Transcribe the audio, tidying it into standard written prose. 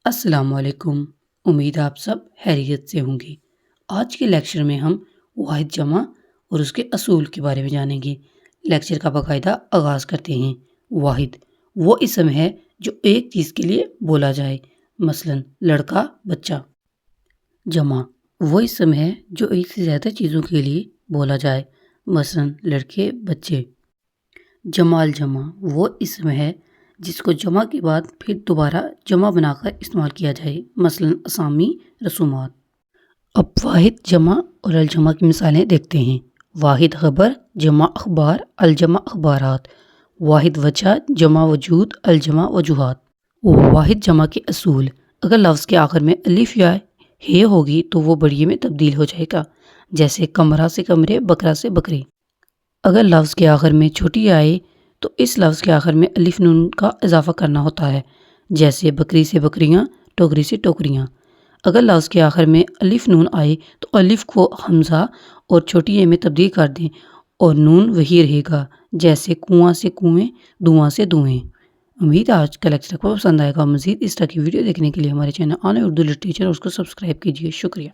السلام علیکم۔ امید آپ سب خیریت سے ہوں گے۔ آج کے لیکچر میں ہم واحد جمع اور اس کے اصول کے بارے میں جانیں گے۔ لیکچر کا باقاعدہ آغاز کرتے ہیں۔ واحد وہ اسم ہے جو ایک چیز کے لیے بولا جائے، مثلا لڑکا، بچہ۔ جمع وہ اسم ہے جو ایک سے زیادہ چیزوں کے لیے بولا جائے، مثلا لڑکے، بچے۔ جمع الجمع وہ اسم ہے جس کو جمع کے بعد پھر دوبارہ جمع بنا کر استعمال کیا جائے، مثلا اسامی، رسومات۔ اب واحد جمع اور الجمع کی مثالیں دیکھتے ہیں۔ واحد خبر، جمع اخبار، الجمع اخبارات۔ واحد وجہ، جمع وجود، الجمع وجوہات۔ واحد جمع کے اصول: اگر لفظ کے آخر میں الف یا ہے ہوگی تو وہ بڑیے میں تبدیل ہو جائے گا، جیسے کمرہ سے کمرے، بکرا سے بکرے۔ اگر لفظ کے آخر میں چھوٹی آئے تو اس لفظ کے آخر میں الف نون کا اضافہ کرنا ہوتا ہے، جیسے بکری سے بکریاں، ٹوکری سے ٹوکریاں۔ اگر لفظ کے آخر میں الف نون آئے تو الف کو حمزہ اور چھوٹی اے میں تبدیل کر دیں اور نون وہی رہے گا، جیسے کنواں سے کنویں، دھواں سے دھوئیں۔ امید آج کا لیکچر کو پسند آئے گا۔ مزید اس طرح کی ویڈیو دیکھنے کے لیے ہمارے چینل آن اردو لٹریچر اس کو سبسکرائب کیجیے۔ شکریہ۔